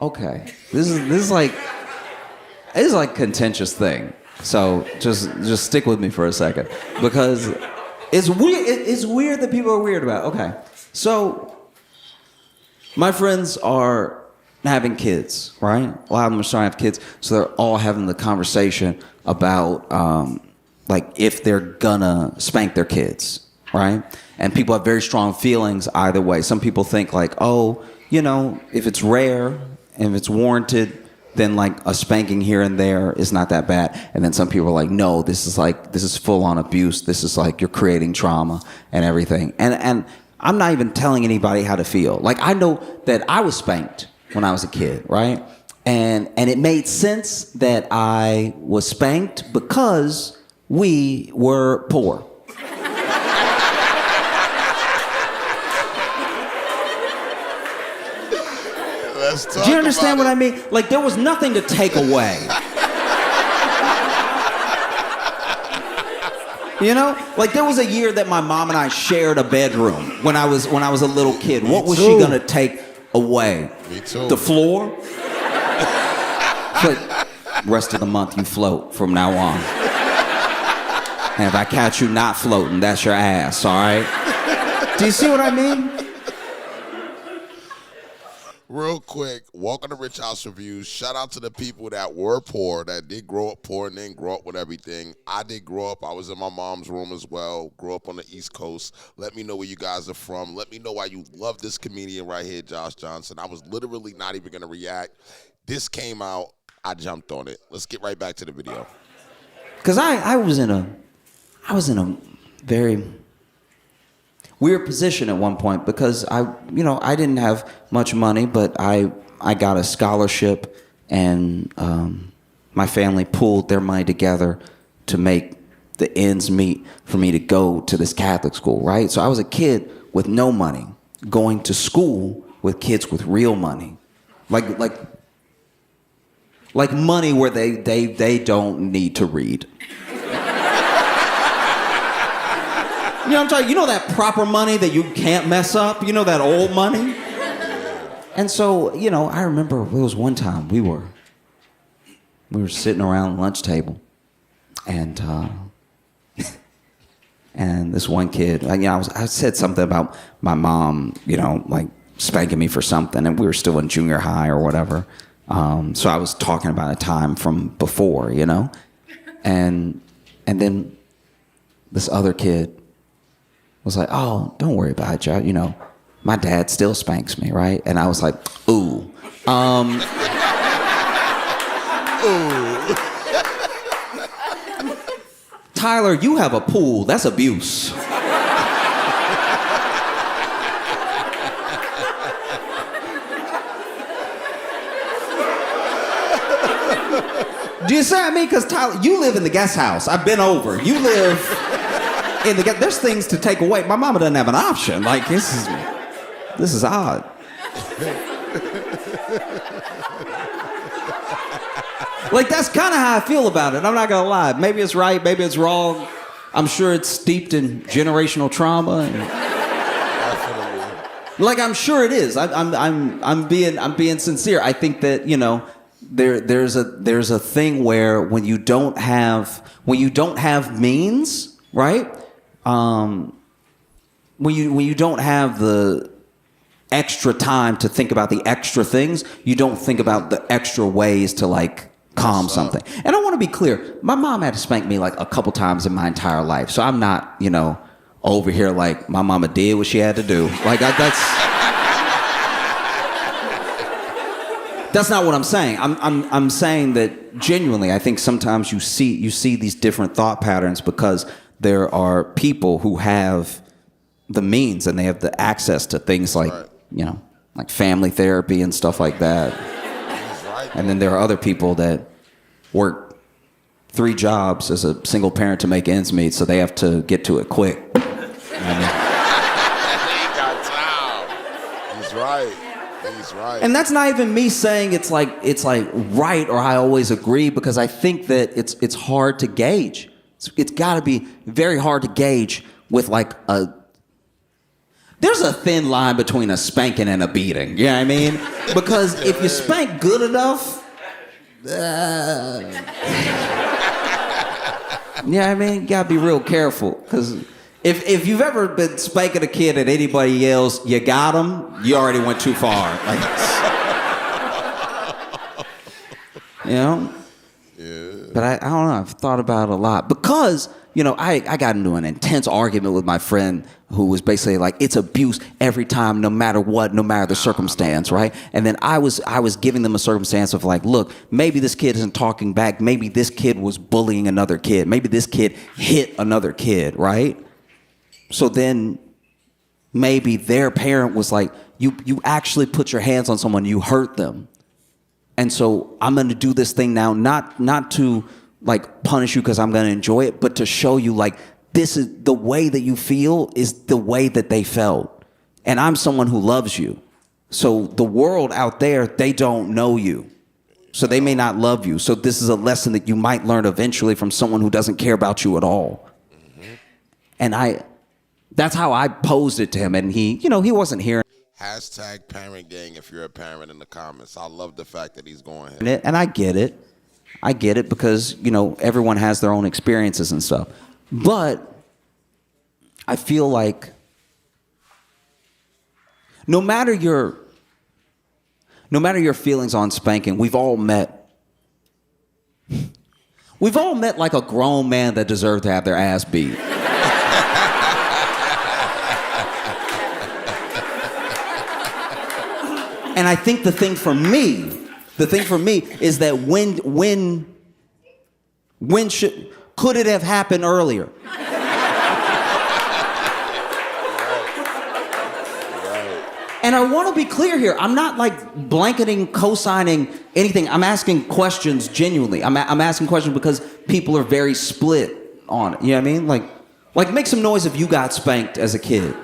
Okay. This is like a contentious thing. So just stick with me for a second because it's weird. It's weird that people are weird about it. Okay. So my friends are having kids, right? A lot of them are starting to have kids, so they're all having the conversation about like if they're gonna spank their kids, right? And people have very strong feelings either way. Some people think like, oh, you know, if it's rare and if it's warranted, then like a spanking here and there is not that bad. And then some people are like, no, this is full on abuse. This is like you're creating trauma and everything. And I'm not even telling anybody how to feel. Like I know that I was spanked when I was a kid, right? And it made sense that I was spanked because we were poor. Do you understand what I mean? Like there was nothing to take away. You know? Like there was a year that my mom and I shared a bedroom when I was a little kid. What was she gonna take away? Me too. The floor? But rest of the month you float from now on. And if I catch you not floating, that's your ass, all right? Do you see what I mean? Real quick, welcome to Rich House Reviews. Shout out to the people that were poor, that did grow up poor and didn't grow up with everything. I did grow up. I was in my mom's room as well. Grew up on the East Coast. Let me know where you guys are from. Let me know why you love this comedian right here, Josh Johnson. I was literally not even going to react. This came out. I jumped on it. Let's get right back to the video. Because I was in a very weird position at one point because I didn't have much money, but I got a scholarship and my family pooled their money together to make the ends meet for me to go to this Catholic school, right? So I was a kid with no money going to school with kids with real money. Like money where they don't need to read. You know what I'm talking? You know that proper money that you can't mess up? You know that old money? And so, you know, I remember it was one time we were sitting around the lunch table and and this one kid, I said something about my mom, you know, like spanking me for something, and we were still in junior high or whatever. So I was talking about a time from before, you know? And then this other kid was like, oh, don't worry about it, Joe. You know, my dad still spanks me, right? And I was like, ooh. Ooh. Tyler, you have a pool. That's abuse. Do you see what I mean? Because Tyler, you live in the guest house. I've been over. You live in the guest. There's things to take away. My mama doesn't have an option. Like this is odd. Like that's kind of how I feel about it. I'm not gonna lie. Maybe it's right. Maybe it's wrong. I'm sure it's steeped in generational trauma. Like I'm sure it is. I'm being sincere. I think that there's a thing where when you don't have means, right? When you don't have the extra time to think about the extra things, you don't think about the extra ways to like calm something. And I want to be clear, my mom had to spank me like a couple times in my entire life. So I'm not, over here like my mama did what she had to do. Like that's not what I'm saying. I'm saying that genuinely, I think sometimes you see these different thought patterns because there are people who have the means and they have the access to things like, like family therapy and stuff like that. And then there are other people that work 3 jobs as a single parent to make ends meet, so they have to get to it quick. He got time. He's right. He's right. And that's not even me saying it's like right or I always agree, because I think that it's hard to gauge. It's got to be very hard to gauge with like there's a thin line between a spanking and a beating. You know what I mean? Because if you spank good enough, you know what I mean? You gotta be real careful. Because if you've ever been spanking a kid and anybody yells, "You got him," you already went too far. Like, you know? Yeah. But I don't know. I've thought about it a lot because, you know, I got into an intense argument with my friend who was basically like, it's abuse every time, no matter what, no matter the circumstance, right? And then I was giving them a circumstance of like, look, maybe this kid isn't talking back. Maybe this kid was bullying another kid. Maybe this kid hit another kid, right? So then maybe their parent was like, you actually put your hands on someone, you hurt them. And so I'm going to do this thing now, not to like punish you because I'm going to enjoy it, but to show you like this is the way that you feel is the way that they felt. And I'm someone who loves you. So the world out there, they don't know you. So they may not love you. So this is a lesson that you might learn eventually from someone who doesn't care about you at all. Mm-hmm. And that's how I posed it to him. And he wasn't hearing. Hashtag parent gang if you're a parent in the comments. I love the fact that he's going here. And I get it. I get it because, you know, everyone has their own experiences and stuff. But I feel like no matter your feelings on spanking, we've all met like a grown man that deserved to have their ass beat. And I think the thing for me is that could it have happened earlier? And I want to be clear here. I'm not like blanketing, co-signing anything. I'm asking questions genuinely. I'm asking questions because people are very split on it. You know what I mean? Like make some noise if you got spanked as a kid.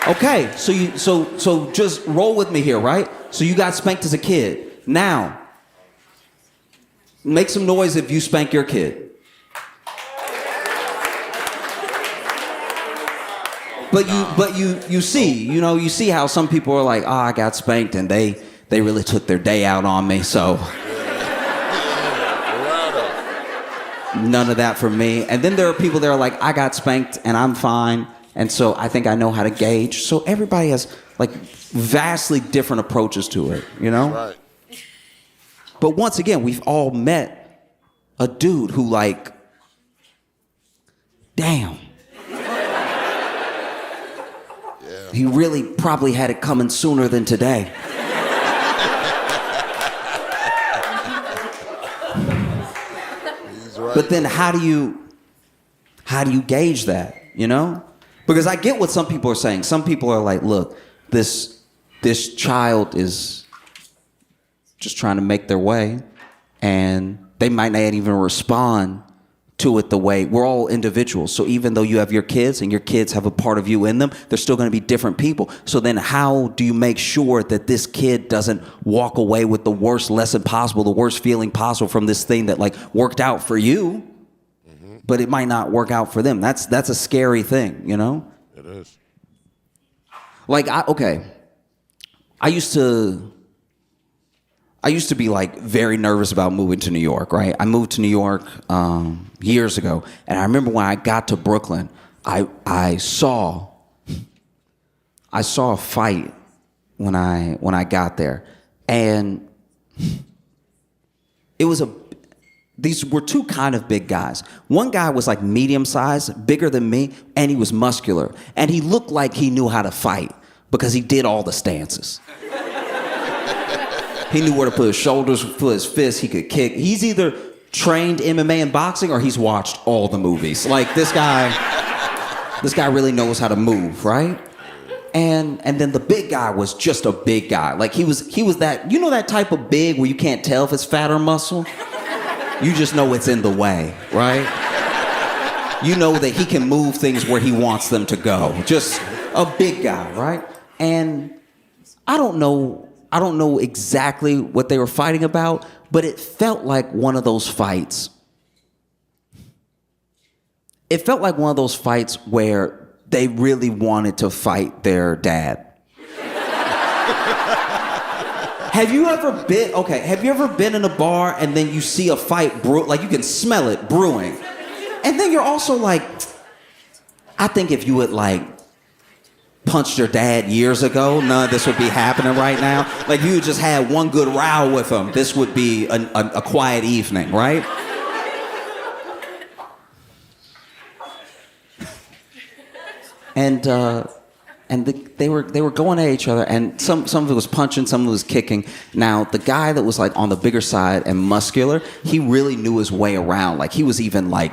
Okay, so just roll with me here, right? So you got spanked as a kid. Now, make some noise if you spank your kid. But you see how some people are like, I got spanked and they really took their day out on me, so none of that for me. And then there are people that are like, I got spanked and I'm fine. And so I think I know how to gauge. So everybody has like vastly different approaches to it, you know? Right. But once again, we've all met a dude who like, damn. Yeah. He really probably had it coming sooner than today. He's right. But then how do you gauge that, you know? Because I get what some people are saying. Some people are like, look, this child is just trying to make their way, and they might not even respond to it the way. We're all individuals. So even though you have your kids and your kids have a part of you in them, they're still going to be different people. So then how do you make sure that this kid doesn't walk away with the worst lesson possible, the worst feeling possible from this thing that like worked out for you? But it might not work out for them. That's a scary thing, you know? It is. Like, I used to be like very nervous about moving to New York, right? I moved to New York years ago, and I remember when I got to Brooklyn, I saw a fight when I got there, and these were two kind of big guys. One guy was like medium sized, bigger than me, and he was muscular. And he looked like he knew how to fight because he did all the stances. He knew where to put his shoulders, put his fists, he could kick. He's either trained MMA and boxing or he's watched all the movies. Like this guy really knows how to move, right? And then the big guy was just a big guy. Like he was that, you know that type of big where you can't tell if it's fat or muscle? You just know it's in the way, right? You know that he can move things where he wants them to go. Just a big guy, right? And I don't know exactly what they were fighting about, but it felt like one of those fights it felt like one of those fights where they really wanted to fight their dad. Have you ever been in a bar and then you see a fight like you can smell it brewing? And then you're also like, I think if you would like punched your dad years ago, none of this would be happening right now. Like you just had one good row with him, this would be a quiet evening, right? They were going at each other, and some of it was punching, some of it was kicking. Now, the guy that was like on the bigger side and muscular, he really knew his way around. Like he was even like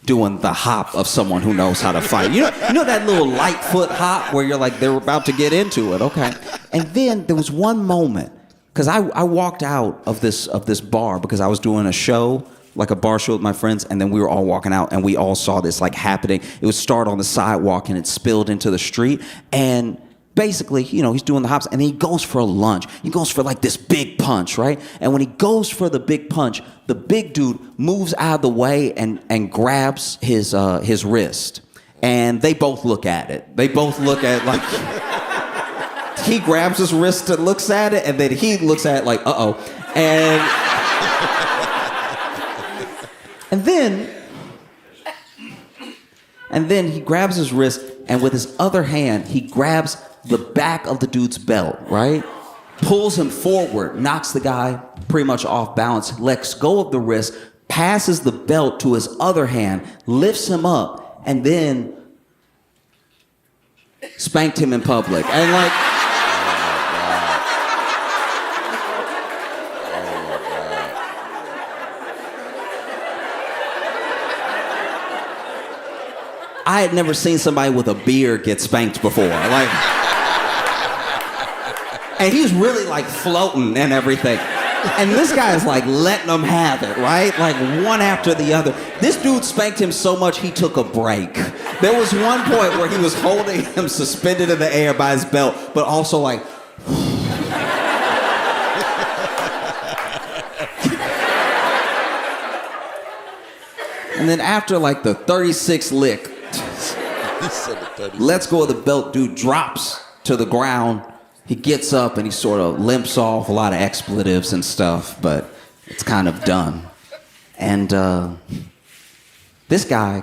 doing the hop of someone who knows how to fight. You know that little light foot hop where you're like they're about to get into it, okay? And then there was one moment, because I walked out of this bar because I was doing a show, like a bar show with my friends, and then we were all walking out and we all saw this like happening. It would start on the sidewalk and it spilled into the street, and basically, he's doing the hops and then he goes for a lunge. He goes for like this big punch, right? And when he goes for the big punch, the big dude moves out of the way and grabs his wrist. And they both look at it. They both look at like he grabs his wrist and looks at it, and then he looks at it like, uh-oh. And then he grabs his wrist, and with his other hand, he grabs the back of the dude's belt, right? Pulls him forward, knocks the guy pretty much off balance, lets go of the wrist, passes the belt to his other hand, lifts him up, and then spanked him in public. And like... I had never seen somebody with a beard get spanked before. Like, and he's really like floating and everything. And this guy is like letting them have it, right? Like one after the other. This dude spanked him so much he took a break. There was one point where he was holding him suspended in the air by his belt, but also like... And then after like the 36th lick, let's go of the belt, dude drops to the ground. He gets up and he sort of limps off, a lot of expletives and stuff, but it's kind of done. And this guy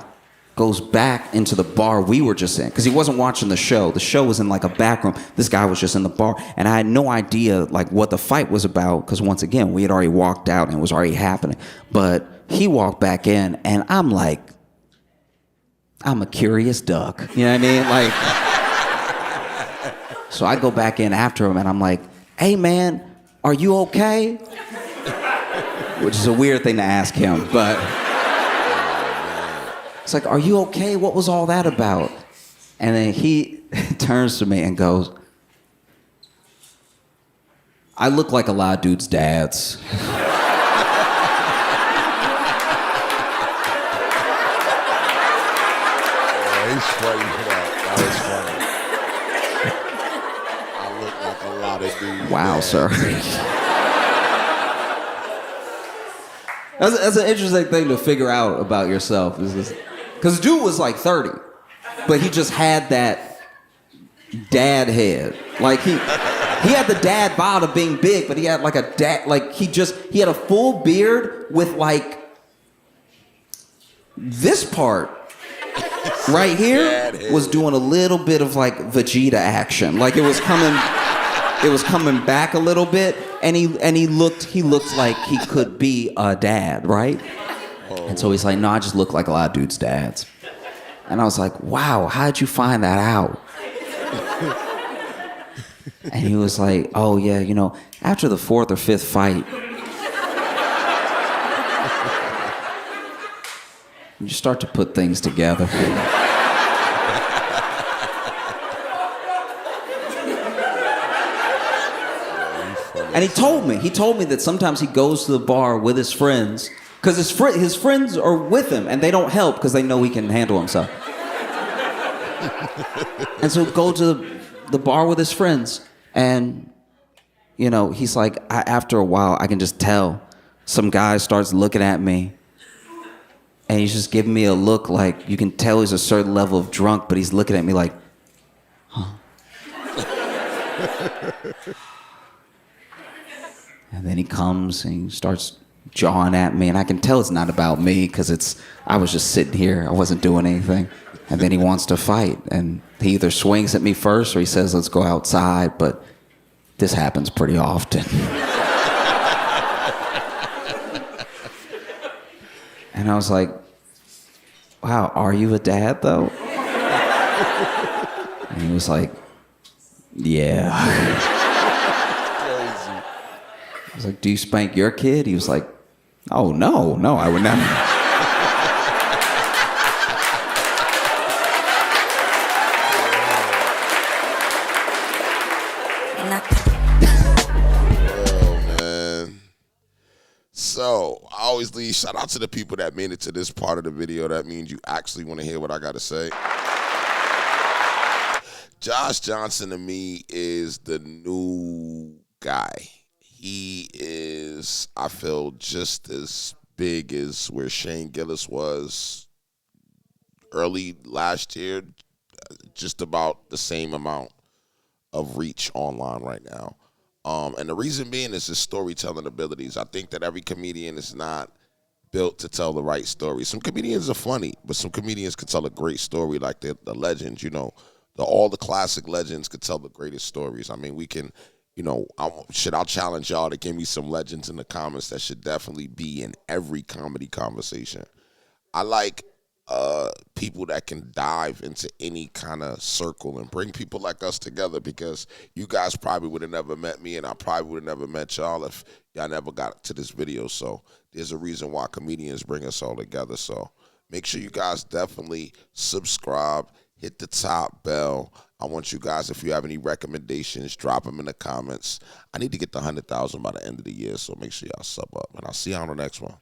goes back into the bar we were just in, because he wasn't watching the show. The show was in like a back room. This guy was just in the bar, and I had no idea like what the fight was about, because once again, we had already walked out and it was already happening. But he walked back in, and I'm like, I'm a curious duck. You know what I mean? Like, so I go back in after him and I'm like, hey man, are you okay? Which is a weird thing to ask him, but it's like, are you okay? What was all that about? And then he turns to me and goes, I look like a lot of dudes' dads. He's funny for that. That was funny. I look like a lot of dudes. Wow, sir. That's an interesting thing to figure out about yourself. Because dude was like 30, but he just had that dad head. Like he had the dad bod of being big, but he had like a dad, like he had a full beard with like this part right here was doing a little bit of like Vegeta action. Like it was coming back a little bit, and he looked like he could be a dad, right? And so he's like, no, I just look like a lot of dudes' dads. And I was like, wow, how'd you find that out? And he was like, oh yeah, after the 4th or 5th fight, you start to put things together. And he told me that sometimes he goes to the bar with his friends, because his friends are with him and they don't help because they know he can handle himself. And so go to the bar with his friends, and he's like, after a while I can just tell some guy starts looking at me and he's just giving me a look like you can tell he's a certain level of drunk, but he's looking at me like, huh? And then he comes and he starts jawing at me, and I can tell it's not about me because I was just sitting here, I wasn't doing anything. And then he wants to fight, and he either swings at me first or he says, let's go outside, but this happens pretty often. And I was like, wow, are you a dad though? And he was like, yeah. Crazy. I was like, do you spank your kid? He was like, oh, no, I would never. Oh, man. So, I always leave shout out to the people that made it to this part of the video. That means you actually want to hear what I got to say. Josh Johnson to me is the new guy. He is, I feel, just as big as where Shane Gillis was early last year, just about the same amount of reach online right now. And the reason being is his storytelling abilities. I think that every comedian is not built to tell the right story. Some comedians are funny, but some comedians can tell a great story like the legends, you know. All the classic legends could tell the greatest stories. I mean, we can, you know, I'll challenge y'all to give me some legends in the comments that should definitely be in every comedy conversation. I like people that can dive into any kind of circle and bring people like us together, because you guys probably would have never met me, and I probably would have never met y'all if y'all never got to this video. So there's a reason why comedians bring us all together. So make sure you guys definitely subscribe, hit the top bell. I want you guys, if you have any recommendations, drop them in the comments. I need to get the 100,000 by the end of the year, so make sure y'all sub up, and I'll see you on the next one.